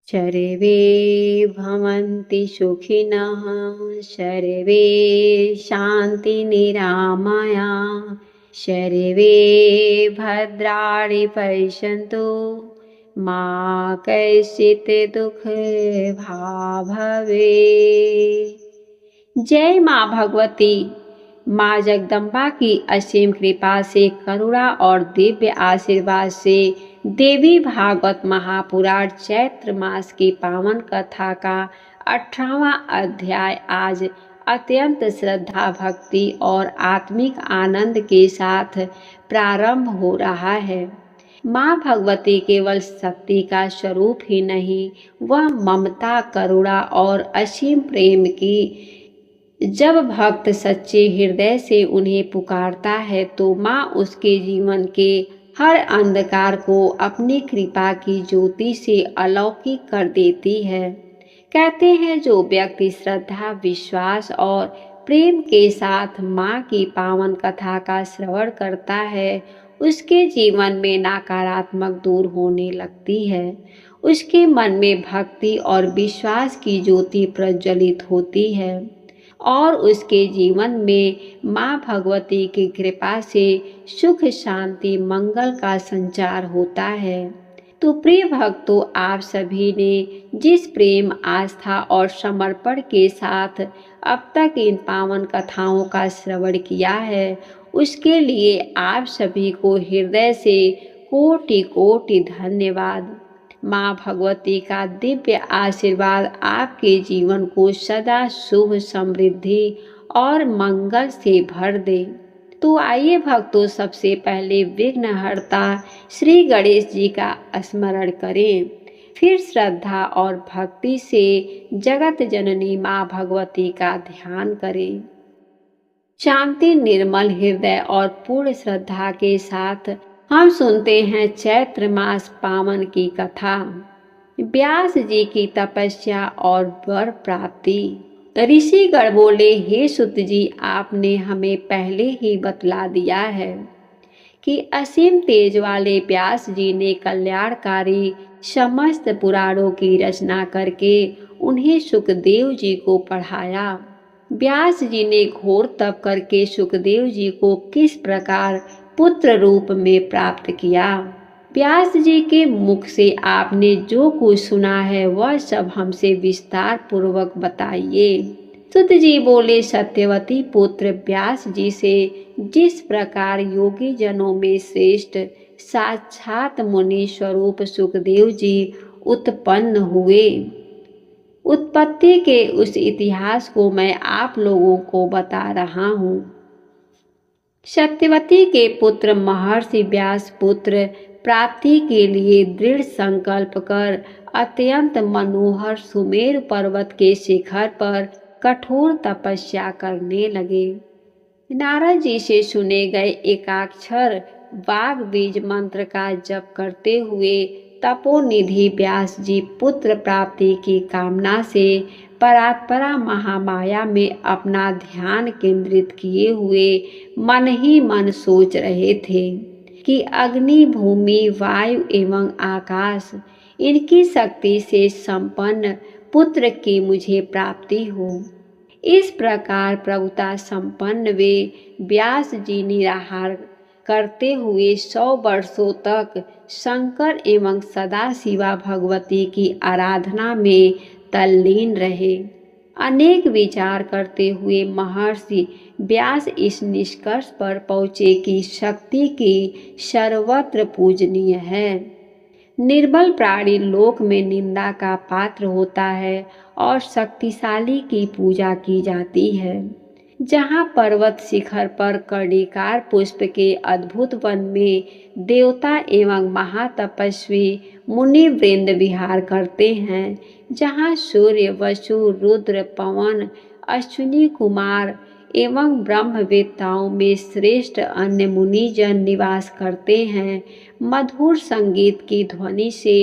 सर्वे भवन्ति सुखिनः, सर्वे शान्तिनिरामया, सर्वे भद्राणि पश्यन्तु मा कश्चित् दुःखभाग् भवेत्। जय माँ भगवती। माँ जगदम्बा की असीम कृपा से, करुणा और दिव्य आशीर्वाद से देवी भागवत महापुराण चैत्र मास की पावन कथा का 18वां अध्याय आज अत्यंत श्रद्धा, भक्ति और आत्मिक आनंद के साथ प्रारंभ हो रहा है। माँ भगवती केवल शक्ति का स्वरूप ही नहीं, वह ममता, करुणा और असीम प्रेम की। जब भक्त सच्चे हृदय से उन्हें पुकारता है तो माँ उसके जीवन के हर अंधकार को अपनी कृपा की ज्योति से अलौकिक कर देती है। कहते हैं, जो व्यक्ति श्रद्धा, विश्वास और प्रेम के साथ माँ की पावन कथा का श्रवण करता है, उसके जीवन में नकारात्मक दूर होने लगती है। उसके मन में भक्ति और विश्वास की ज्योति प्रज्वलित होती है और उसके जीवन में माँ भगवती की कृपा से सुख, शांति, मंगल का संचार होता है। तो प्रिय भक्तों, आप सभी ने जिस प्रेम, आस्था और समर्पण के साथ अब तक इन पावन कथाओं का श्रवण किया है, उसके लिए आप सभी को हृदय से कोटि कोटि धन्यवाद। माँ भगवती का दिव्य आशीर्वाद आपके जीवन को सदा सुख, समृद्धि और मंगल से भर दे। तो आइए भक्तों, सबसे पहले विघ्नहर्ता श्री गणेश जी का स्मरण करें, फिर श्रद्धा और भक्ति से जगत जननी माँ भगवती का ध्यान करें। शांति, निर्मल हृदय और पूर्ण श्रद्धा के साथ हम सुनते हैं चैत्र मास पावन की कथा। व्यास जी की तपस्या और वर प्राप्ति। ऋषिगण बोले, हे सुत जी, आपने हमें पहले ही बतला दिया है कि असीम तेज वाले व्यास जी ने कल्याणकारी समस्त पुराणों की रचना करके उन्हें सुखदेव जी को पढ़ाया। व्यास जी ने घोर तप करके सुखदेव जी को किस प्रकार पुत्र रूप में प्राप्त किया। व्यास जी के मुख से आपने जो कुछ सुना है वह सब हमसे विस्तार पूर्वक बताइए। सुत जी बोले, सत्यवती पुत्र व्यास जी से जिस प्रकार योगी जनों में श्रेष्ठ साक्षात मुनि स्वरूप सुखदेव जी उत्पन्न हुए, उत्पत्ति के उस इतिहास को मैं आप लोगों को बता रहा हूँ। सत्यवती के पुत्र महर्षि व्यास पुत्र प्राप्ति के लिए दृढ़ संकल्प कर अत्यंत मनोहर सुमेरु पर्वत के शिखर पर कठोर तपस्या करने लगे। नारद जी से सुने गए एकाक्षर वाग बीज मंत्र का जप करते हुए तपोनिधि व्यास जी पुत्र प्राप्ति की कामना से परात्परा महामाया में अपना ध्यान केंद्रित किए हुए मन ही मन सोच रहे थे कि अग्नि, भूमि, वायु एवं आकाश, इनकी शक्ति से संपन्न पुत्र की मुझे प्राप्ति हो। इस प्रकार प्रभुता संपन्न वे व्यास जी निराहार करते हुए 100 वर्षों तक शंकर एवं सदाशिवा भगवती की आराधना में तल्लीन रहे। अनेक विचार करते हुए महर्षि व्यास इस निष्कर्ष पर पहुँचे कि शक्ति की सर्वत्र पूजनीय है। निर्बल प्राणी लोक में निंदा का पात्र होता है और शक्तिशाली की पूजा की जाती है। जहाँ पर्वत शिखर पर कर्णिकार पुष्प के अद्भुत वन में देवता एवं महातपस्वी मुनि वृंद विहार करते हैं, जहाँ सूर्य, वसु, रुद्र, पवन, अश्विनी कुमार एवं ब्रह्मवेत्ताओं में श्रेष्ठ अन्य मुनिजन निवास करते हैं, मधुर संगीत की ध्वनि से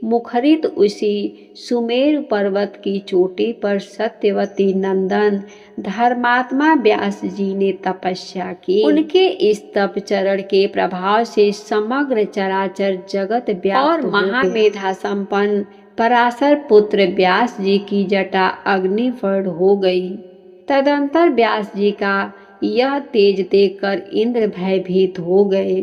मुखरित उसी सुमेरु पर्वत की चोटी पर सत्यवती नंदन धर्मात्मा व्यास जी ने तपस्या की। उनके इस तप चरण के प्रभाव से समग्र चराचर जगत व्याप्त और महामेधा संपन्न पराशर पुत्र व्यास जी की जटा अग्निवर्ण हो गई। तदंतर व्यास जी का यह तेज देखकर इंद्र भयभीत हो गए।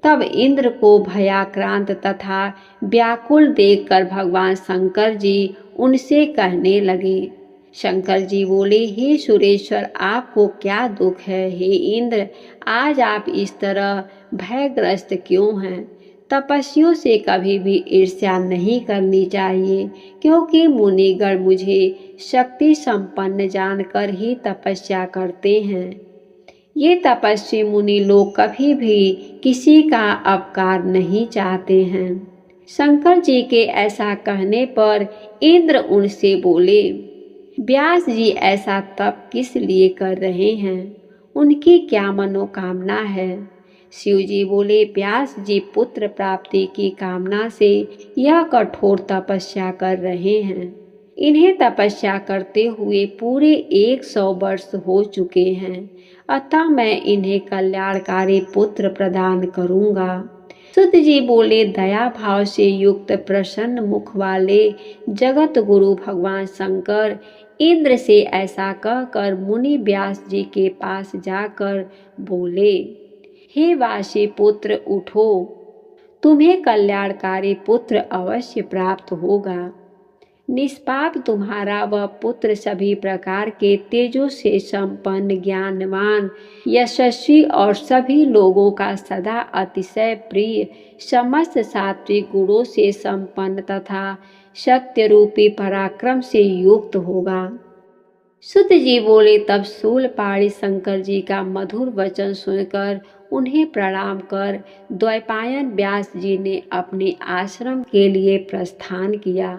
तब इंद्र को भयाक्रांत तथा व्याकुल देखकर भगवान शंकर जी उनसे कहने लगे। शंकर जी बोले, हे सुरेश्वर, आपको क्या दुख है? हे इंद्र, आज आप इस तरह भयग्रस्त क्यों हैं? तपस्वियों से कभी भी ईर्ष्या नहीं करनी चाहिए, क्योंकि मुनिगण मुझे शक्ति संपन्न जानकर ही तपस्या करते हैं। ये तपस्वी मुनि लोग कभी भी किसी का अपकार नहीं चाहते हैं। शंकर जी के ऐसा कहने पर इंद्र उनसे बोले, व्यास जी ऐसा तप किस लिए कर रहे हैं? उनकी क्या मनोकामना है? शिव जी बोले, व्यास जी पुत्र प्राप्ति की कामना से यह कठोर तपस्या कर रहे हैं। इन्हें तपस्या करते हुए पूरे 100 वर्ष हो चुके हैं, अतः मैं इन्हें कल्याणकारी पुत्र प्रदान करूंगा। सुत जी बोले, दया भाव से युक्त प्रसन्न मुख वाले जगत गुरु भगवान शंकर इंद्र से ऐसा कहकर मुनि व्यास जी के पास जाकर बोले, हे वासी पुत्र, उठो, तुम्हें कल्याणकारी पुत्र अवश्य प्राप्त होगा। निष्पाप तुम्हारा वह पुत्र सभी प्रकार के तेजों से संपन्न, ज्ञानवान, यशस्वी और सभी लोगों का सदा अतिशय प्रिय, समस्त सात्विक गुणों से संपन्न तथा सत्य रूपी पराक्रम से युक्त होगा। सुत जी बोले, तब शूलपाणी शंकर जी का मधुर वचन सुनकर उन्हें प्रणाम कर द्वैपायन व्यास जी ने अपने आश्रम के लिए प्रस्थान किया।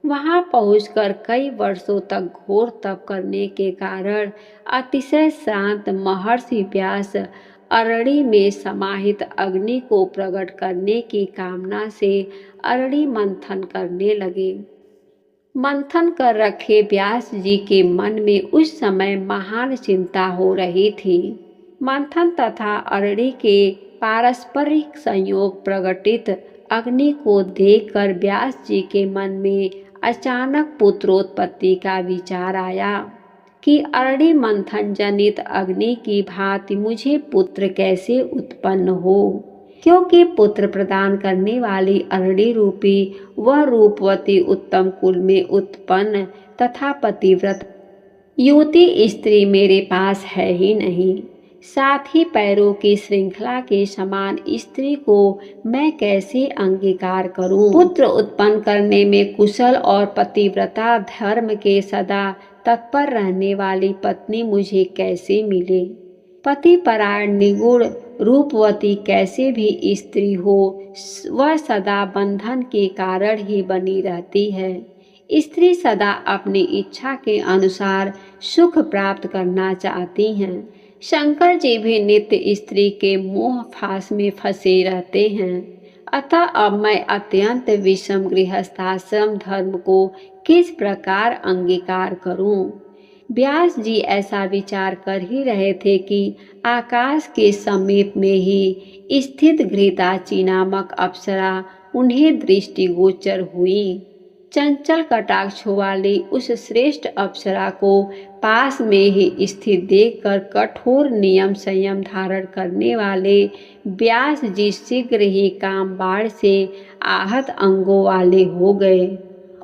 वहां पहुंचकर कई वर्षों तक घोर तप करने के कारण अतिशय शांत महर्षि व्यास अरणी में समाहित अग्नि को प्रकट करने की कामना से अरणी मंथन करने लगे। मंथन कर रखे व्यास जी के मन में उस समय महान चिंता हो रही थी। मंथन तथा अरणी के पारस्परिक संयोग प्रकटित अग्नि को देखकर व्यास जी के मन में अचानक पुत्रोत्पत्ति का विचार आया कि अरणी मंथन जनित अग्नि की भांति मुझे पुत्र कैसे उत्पन्न हो, क्योंकि पुत्र प्रदान करने वाली अरणी रूपी वह रूपवती उत्तम कुल में उत्पन्न तथा पतिव्रत युवती स्त्री मेरे पास है ही नहीं। साथ ही पैरों की श्रृंखला के समान स्त्री को मैं कैसे अंगीकार करूं? पुत्र उत्पन्न करने में कुशल और पतिव्रता धर्म के सदा तत्पर रहने वाली पत्नी मुझे कैसे मिले? पति परायण निगुण रूपवती कैसे भी स्त्री हो, वह सदा बंधन के कारण ही बनी रहती है। स्त्री सदा अपनी इच्छा के अनुसार सुख प्राप्त करना चाहती हैं। शंकर जी भी नित्य स्त्री के मोह फांस में फंसे रहते हैं। अतः अब मैं अत्यंत विषम गृहस्थाश्रम धर्म को किस प्रकार अंगीकार करूं? व्यास जी ऐसा विचार कर ही रहे थे कि आकाश के समीप में ही स्थित घृताची नामक अप्सरा उन्हें दृष्टिगोचर हुई। चंचल कटाक्ष वाली उस श्रेष्ठ अप्सरा को पास में ही स्थित देखकर कठोर नियम संयम धारण करने वाले व्यास जी शीघ्र ही काम बाढ़ से आहत अंगों वाले हो गए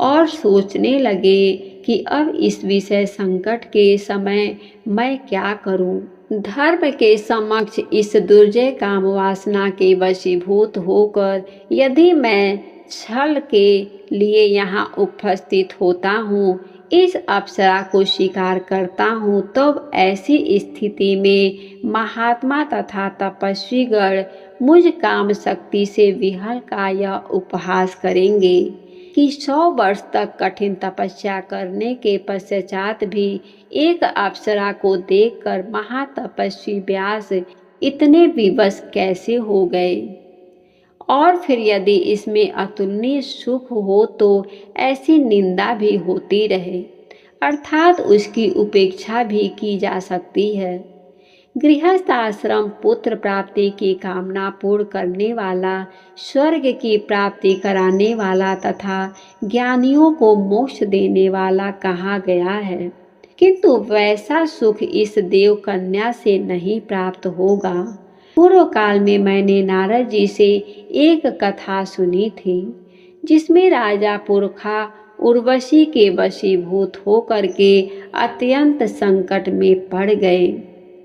और सोचने लगे कि अब इस विषय संकट के समय मैं क्या करूं? धर्म के समक्ष इस दुर्जय काम वासना के वशीभूत होकर यदि मैं छल के लिए यहाँ उपस्थित होता हूँ, इस अप्सरा को स्वीकार करता हूँ, तो ऐसी स्थिति में महात्मा तथा तपस्वीगण मुझ काम शक्ति से विहल का यह उपहास करेंगे कि 100 वर्ष तक कठिन तपस्या करने के पश्चात भी एक अप्सरा को देखकर महातपस्वी व्यास इतने विवश कैसे हो गए। और फिर यदि इसमें अतुलनीय सुख हो तो ऐसी निंदा भी होती रहे, अर्थात उसकी उपेक्षा भी की जा सकती है। गृहस्थ आश्रम पुत्र प्राप्ति की कामना पूर्ण करने वाला, स्वर्ग की प्राप्ति कराने वाला तथा ज्ञानियों को मोक्ष देने वाला कहा गया है, किंतु वैसा सुख इस देव कन्या से नहीं प्राप्त होगा। पूर्व काल में मैंने नारद जी से एक कथा सुनी थी, जिसमें राजा पुरखा उर्वशी के वशीभूत होकर के अत्यंत संकट में पड़ गए।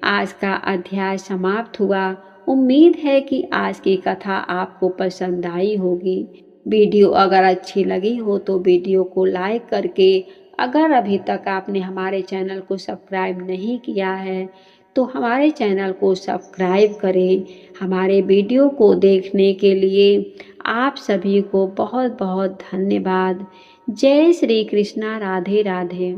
आज का अध्याय समाप्त हुआ। उम्मीद है कि आज की कथा आपको पसंद आई होगी। वीडियो अगर अच्छी लगी हो तो वीडियो को लाइक करके, अगर अभी तक आपने हमारे चैनल को सब्सक्राइब नहीं किया है तो हमारे चैनल को सब्सक्राइब करें। हमारे वीडियो को देखने के लिए आप सभी को बहुत बहुत धन्यवाद। जय श्री कृष्णा। राधे राधे।